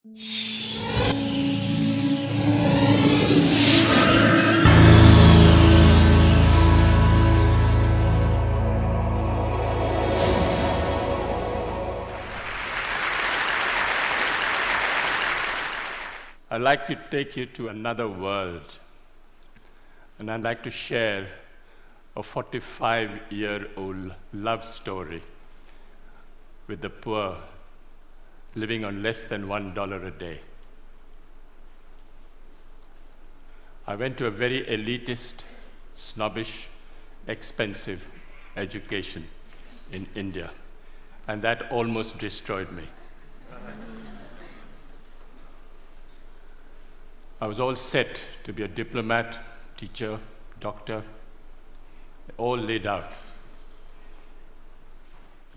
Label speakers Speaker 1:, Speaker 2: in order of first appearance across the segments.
Speaker 1: I'd like to take you to another world, and I'd like to share a 45-year-old love story with the poor living on less than $1 a day. I went to a very elitist, snobbish, expensive education in India, and that almost destroyed me. I was all set to be a diplomat, teacher, doctor, all laid out.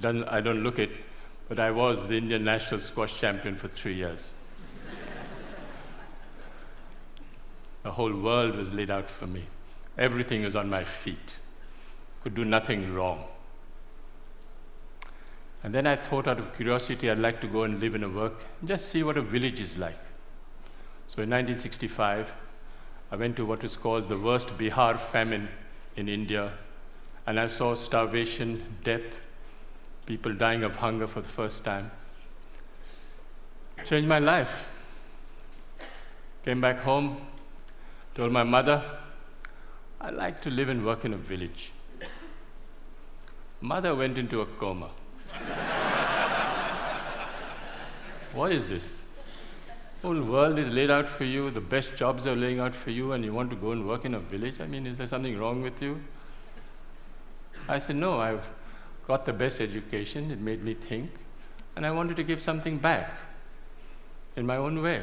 Speaker 1: I don't look it, but I was the Indian national squash champion for 3 years. The whole world was laid out for me. Everything was on my feet. Could do nothing wrong. And then I thought, out of curiosity, I'd like to go and live and work, and just see what a village is like. So in 1965, I went to what is called the worst Bihar famine in India, and I saw starvation, death, people dying of hunger for the first time. Changed my life. Came back home, told my mother, I like to live and work in a village. Mother went into a coma. What is this? The whole world is laid out for you, the best jobs are laying out for you, and you want to go and work in a village? I mean, is there something wrong with you? I said, no, I've got the best education, it made me think, and I wanted to give something back in my own way.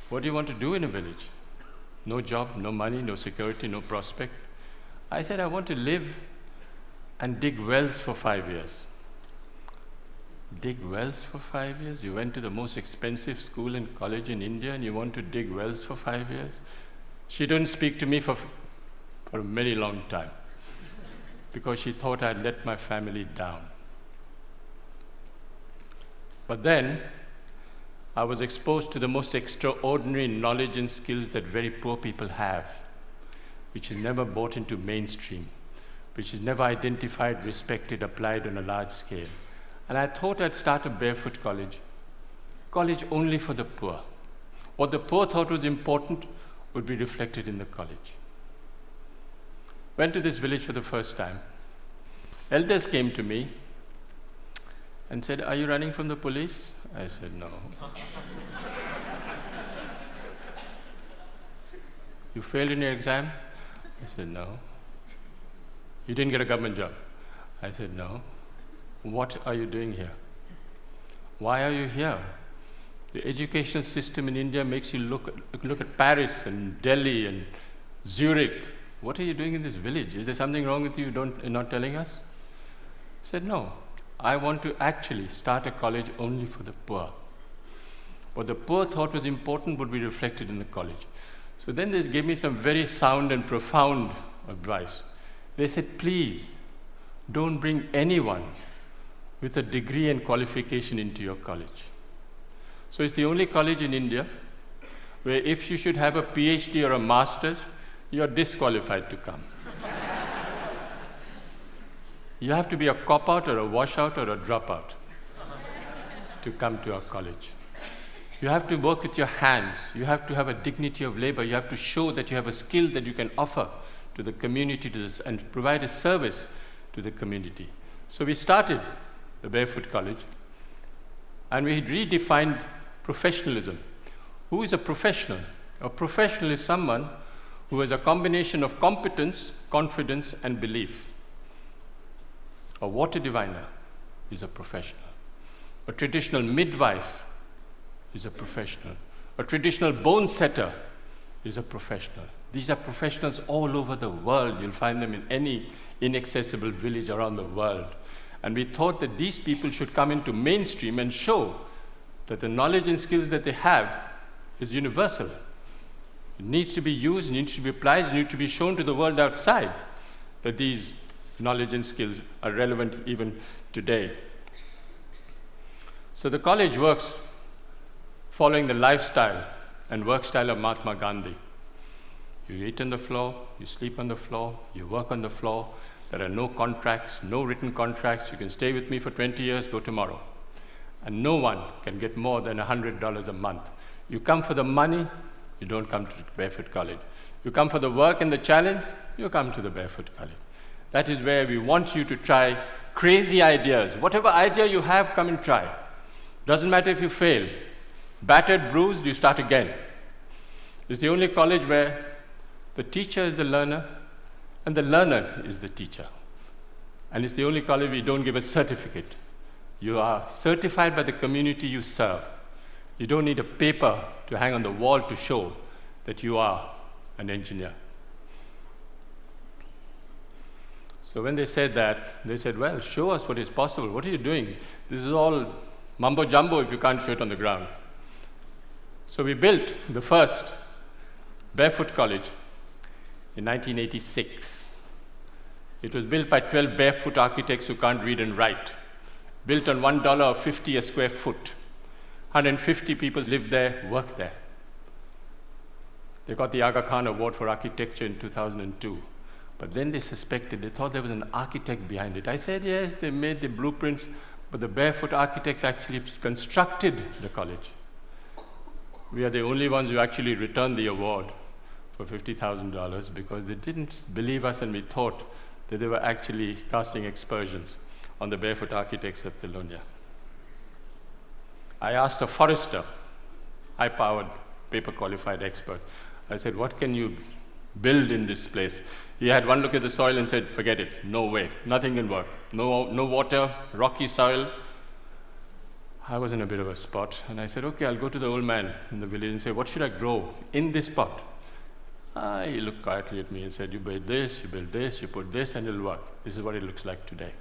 Speaker 1: What do you want to do in a village? No job, no money, no security, no prospect. I said, I want to live and dig wells for 5 years. Dig wells for 5 years? You went to the most expensive school and college in India and you want to dig wells for 5 years? She didn't speak to me for a very long time because she thought I'd let my family down. But then I was exposed to the most extraordinary knowledge and skills that very poor people have, which is never brought into mainstream, which is never identified, respected, applied on a large scale. And I thought I'd start a barefoot college only for the poor. What the poor thought was important would be reflected in the college. Went to this village for the first time. Elders came to me and said, are you running from the police? I said, no. You failed in your exam? I said, no. You didn't get a government job? I said, no. What are you doing here? Why are you here? The educational system in India makes you look at Paris and Delhi and Zurich. What are you doing in this village? Is there something wrong with you you're not telling us? I said, no. I want to actually start a college only for the poor. What the poor thought was important would be reflected in the college. So then they gave me some very sound and profound advice. They said, please, don't bring anyone with a degree and qualification into your college. So it's the only college in India where if you should have a PhD or a master's, you're disqualified to come. You have to be a cop-out or a washout or a dropout to come to our college. You have to work with your hands. You have to have a dignity of labor. You have to show that you have a skill that you can offer to the community and provide a service to the community. So we started the Barefoot College, and we redefined professionalism. Who is a professional? A professional is someone who has a combination of competence, confidence, and belief. A water diviner is a professional. A traditional midwife is a professional. A traditional bone setter is a professional. These are professionals all over the world. You'll find them in any inaccessible village around the world. And we thought that these people should come into mainstream and show that the knowledge and skills that they have is universal. It needs to be used, needs to be applied, needs to be shown to the world outside that these knowledge and skills are relevant even today. So the college works following the lifestyle and work style of Mahatma Gandhi. You eat on the floor, you sleep on the floor, you work on the floor. There are no contracts, no written contracts. You can stay with me for 20 years, go tomorrow. And no one can get more than $100 a month. You come for the money, you don't come to Barefoot College. You come for the work and the challenge, you come to the Barefoot College. That is where we want you to try crazy ideas. Whatever idea you have, come and try. Doesn't matter if you fail. Battered, bruised, you start again. It's the only college where the teacher is the learner and the learner is the teacher. And it's the only college where you don't give a certificate. You are certified by the community you serve. You don't need a paper to hang on the wall to show that you are an engineer. So when they said that, they said, well, show us what is possible. What are you doing? This is all mumbo jumbo if you can't show it on the ground. So we built the first Barefoot College in 1986. It was built by 12 barefoot architects who can't read and write. Built on $1.50 a square foot. 150 people lived there, worked there. They got the Aga Khan Award for Architecture in 2002. But then they suspected, they thought there was an architect behind it. I said, yes, they made the blueprints, but the barefoot architects actually constructed the college. We are the only ones who actually returned the award for $50,000 because they didn't believe us and we thought that they were actually casting aspersions on the barefoot architects of Telonia. I asked a forester, high-powered, paper-qualified expert. I said, what can you build in this place? He had one look at the soil and said, forget it, no way, nothing can work. No water, rocky soil. I was in a bit of a spot, and I said, okay, I'll go to the old man in the village and say, what should I grow in this pot? He looked quietly at me and said, you build this, you put this, and it'll work. This is what it looks like today.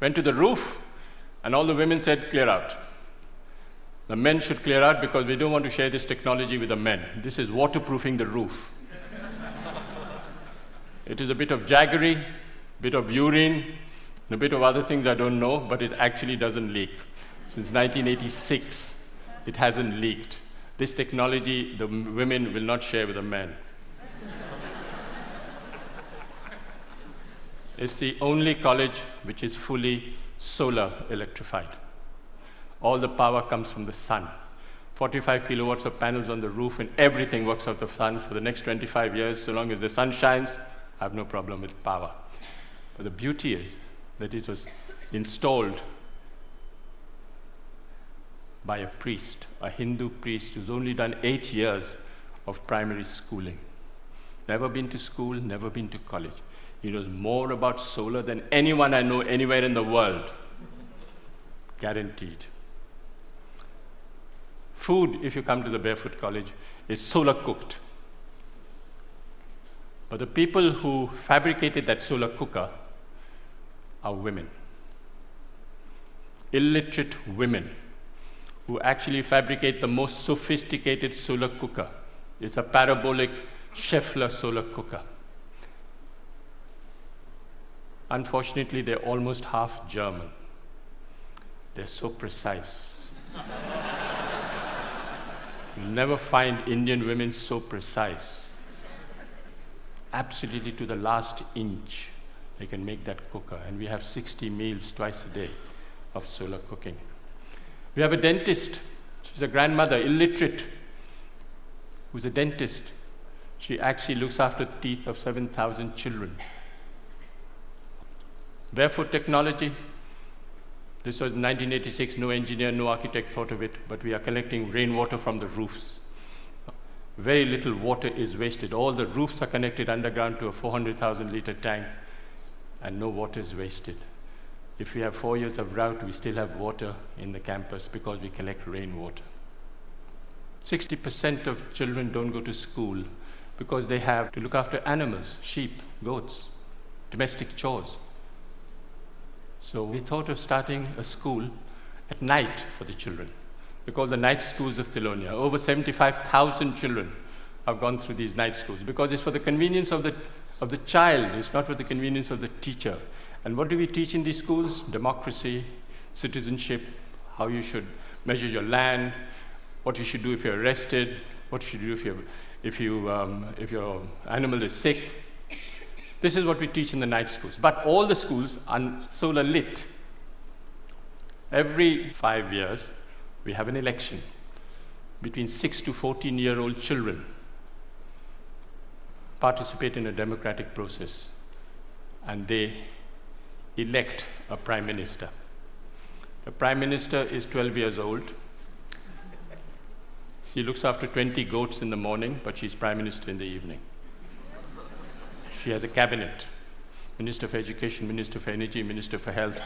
Speaker 1: Went to the roof, and all the women said, clear out. The men should clear out because we don't want to share this technology with the men. This is waterproofing the roof. It is a bit of jaggery, bit of urine, and a bit of other things I don't know, but it actually doesn't leak. Since 1986, it hasn't leaked. This technology, the women will not share with the men. It's the only college which is fully solar electrified. All the power comes from the sun. 45 kilowatts of panels on the roof, and everything works out of the sun for the next 25 years. So long as the sun shines, I have no problem with power. But the beauty is that it was installed by a priest, a Hindu priest who's only done 8 years of primary schooling. Never been to school, never been to college. He knows more about solar than anyone I know anywhere in the world. Guaranteed. Food, if you come to the Barefoot College, is solar cooked. But the people who fabricated that solar cooker are women. Illiterate women who actually fabricate the most sophisticated solar cooker. It's a parabolic Scheffler solar cooker. Unfortunately, they're almost half German. They're so precise. You'll never find Indian women so precise. Absolutely to the last inch, they can make that cooker. And we have 60 meals twice a day of solar cooking. We have a dentist. She's a grandmother, illiterate, who's a dentist. She actually looks after the teeth of 7,000 children. Barefoot technology. This was 1986, no engineer, no architect thought of it, but we are collecting rainwater from the roofs. Very little water is wasted. All the roofs are connected underground to a 400,000 liter tank, and no water is wasted. If we have 4 years of drought, we still have water in the campus because we collect rainwater. 60% of children don't go to school because they have to look after animals, sheep, goats, domestic chores. So we thought of starting a school at night for the children. We call the night schools of Telonia. Over 75,000 children have gone through these night schools because it's for the convenience of the child, it's not for the convenience of the teacher. And what do we teach in these schools? Democracy, citizenship, how you should measure your land, what you should do if you're arrested, what you should do if your animal is sick. This is what we teach in the night schools. But all the schools are solar lit. Every 5 years, we have an election between 6 to 14-year-old children participate in a democratic process, and they elect a prime minister. The prime minister is 12 years old. She looks after 20 goats in the morning, but she's prime minister in the evening. She has a cabinet, Minister for Education, Minister for Energy, Minister for Health,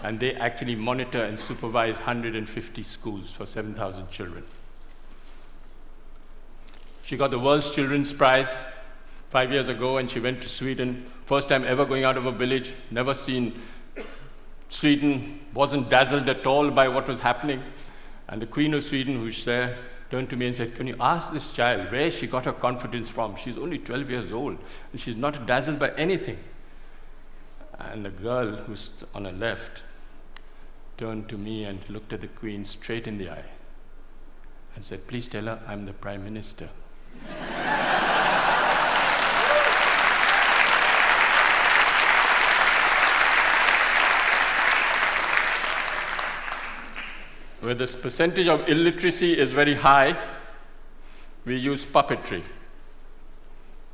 Speaker 1: and they actually monitor and supervise 150 schools for 7,000 children. She got the World's Children's Prize 5 years ago, and she went to Sweden. First time ever going out of a village, never seen Sweden, wasn't dazzled at all by what was happening. And the Queen of Sweden, who's there, turned to me and said, "Can you ask this child where she got her confidence from? She's only 12 years old, and she's not dazzled by anything." And the girl who's on her left turned to me and looked at the Queen straight in the eye and said, "Please tell her I'm the Prime Minister." Where the percentage of illiteracy is very high, we use puppetry.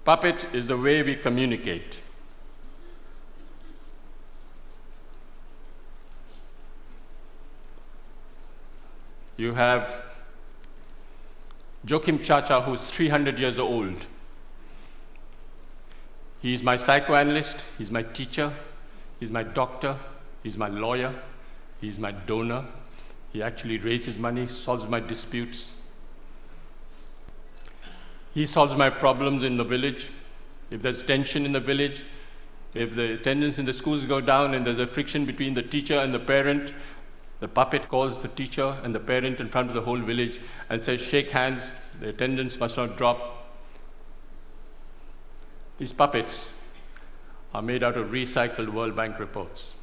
Speaker 1: Puppet is the way we communicate. You have Joachim Chacha, who's 300 years old. He's my psychoanalyst, he's my teacher, he's my doctor, he's my lawyer, he's my donor. He actually raises money, solves my disputes. He solves my problems in the village. If there's tension in the village, if the attendance in the schools go down and there's a friction between the teacher and the parent, the puppet calls the teacher and the parent in front of the whole village and says, "Shake hands, the attendance must not drop." These puppets are made out of recycled World Bank reports.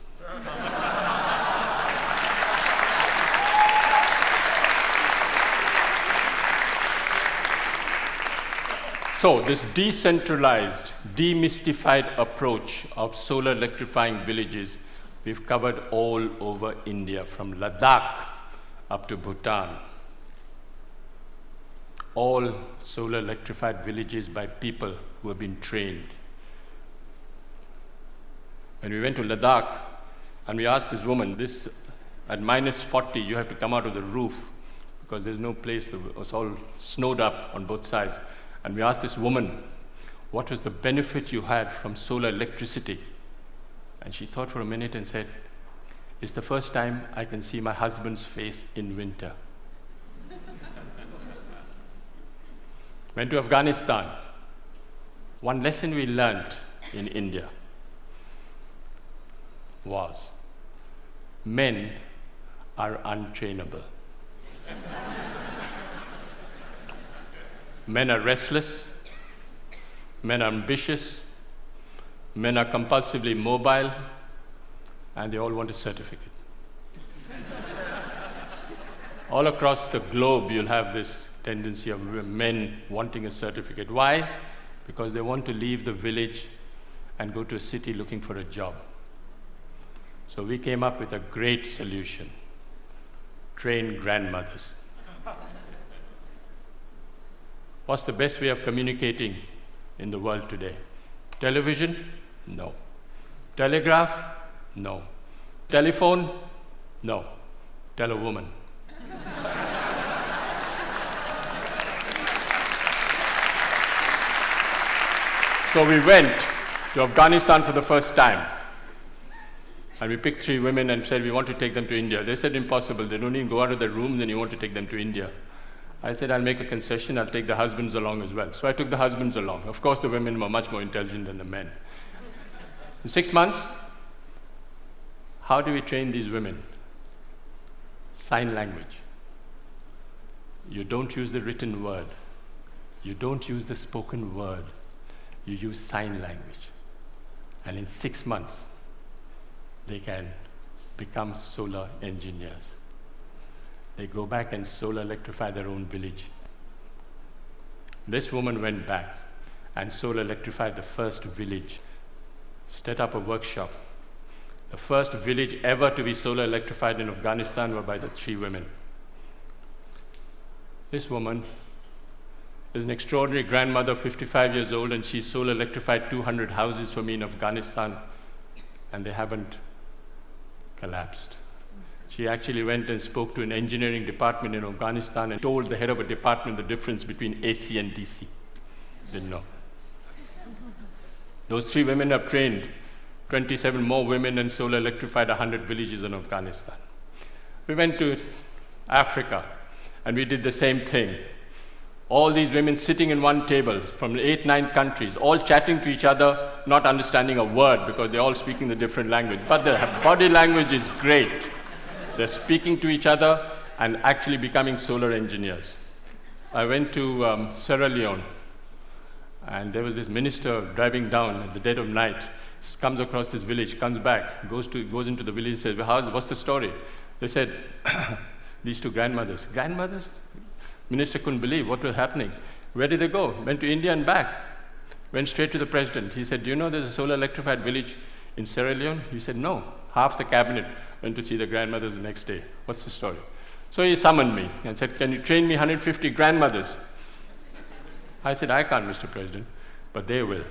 Speaker 1: So this decentralized, demystified approach of solar electrifying villages, we've covered all over India, from Ladakh up to Bhutan. All solar electrified villages by people who have been trained. When we went to Ladakh and we asked this woman, at minus 40, you have to come out of the roof because there's no place, it's all snowed up on both sides. And we asked this woman, what was the benefit you had from solar electricity? And she thought for a minute and said, "It's the first time I can see my husband's face in winter." Went to Afghanistan. One lesson we learned in India was men are untrainable. Men are restless, men are ambitious, men are compulsively mobile, and they all want a certificate. All across the globe, you'll have this tendency of men wanting a certificate. Why? Because they want to leave the village and go to a city looking for a job. So we came up with a great solution: train grandmothers. What's the best way of communicating in the world today? Television? No. Telegraph? No. Telephone? No. Tell a woman. So we went to Afghanistan for the first time. And we picked 3 women and said, we want to take them to India. They said, impossible. They don't even go out of their room, then you want to take them to India. I said, I'll make a concession, I'll take the husbands along as well. So I took the husbands along. Of course, the women were much more intelligent than the men. In 6 months, how do we train these women? Sign language. You don't use the written word. You don't use the spoken word. You use sign language. And in 6 months, they can become solar engineers. They go back and solar electrify their own village. This woman went back and solar electrified the first village, set up a workshop. The first village ever to be solar electrified in Afghanistan were by the 3 women. This woman is an extraordinary grandmother, 55 years old, and she solar electrified 200 houses for me in Afghanistan, and they haven't collapsed. She actually went and spoke to an engineering department in Afghanistan and told the head of a department the difference between AC and DC. Didn't know. Those 3 women have trained 27 more women and solar electrified 100 villages in Afghanistan. We went to Africa and we did the same thing. All these women sitting in one table from 8, 9 countries, all chatting to each other, not understanding a word because they're all speaking the different language. But their body language is great. They're speaking to each other and actually becoming solar engineers. I went to Sierra Leone, and there was this minister driving down at the dead of night, comes across this village, comes back, goes into the village, says, well, what's the story? They said, these 2 grandmothers. Grandmothers? Minister couldn't believe what was happening. Where did they go? Went to India and back. Went straight to the president. He said, do you know there's a solar electrified village in Sierra Leone? He said, no. Half the cabinet went to see the grandmothers the next day. What's the story? So he summoned me and said, can you train me 150 grandmothers? I said, I can't, Mr. President, but they will.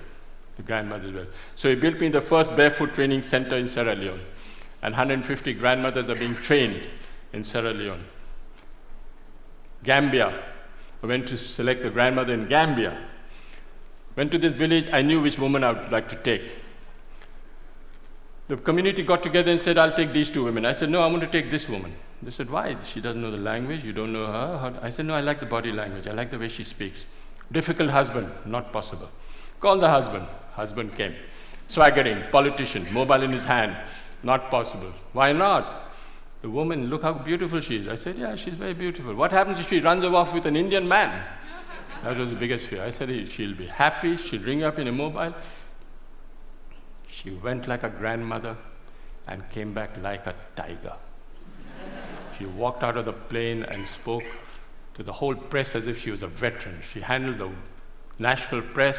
Speaker 1: The grandmothers will. So he built me the first barefoot training center in Sierra Leone, and 150 grandmothers are being trained in Sierra Leone. Gambia. I went to select the grandmother in Gambia. Went to this village, I knew which woman I would like to take. The community got together and said, I'll take these 2 women. I said, no, I want to take this woman. They said, why? She doesn't know the language, you don't know her. I said, no, I like the body language, I like the way she speaks. Difficult husband, not possible. Call the husband. Husband came. Swaggering, politician, mobile in his hand, not possible. Why not? The woman, look how beautiful she is. I said, yeah, she's very beautiful. What happens if she runs off with an Indian man? That was the biggest fear. I said, she'll be happy, she'll ring up in a mobile. She went like a grandmother and came back like a tiger. She walked out of the plane and spoke to the whole press as if she was a veteran. She handled the national press,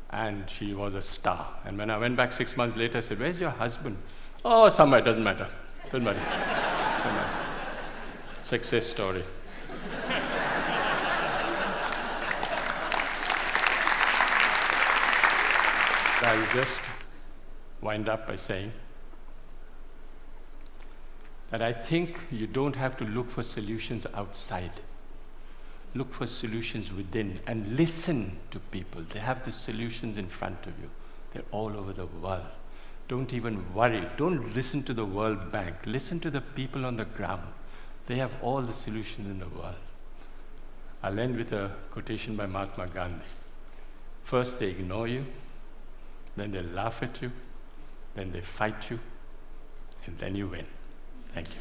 Speaker 1: and she was a star. And when I went back 6 months later, I said, where's your husband? Oh, somewhere, doesn't matter. Doesn't matter. Doesn't matter. Success story. I'll just wind up by saying that I think you don't have to look for solutions outside. Look for solutions within and listen to people. They have the solutions in front of you. They're all over the world. Don't even worry. Don't listen to the World Bank. Listen to the people on the ground. They have all the solutions in the world. I'll end with a quotation by Mahatma Gandhi. First they ignore you, then they laugh at you, then they fight you, and then you win. Thank you.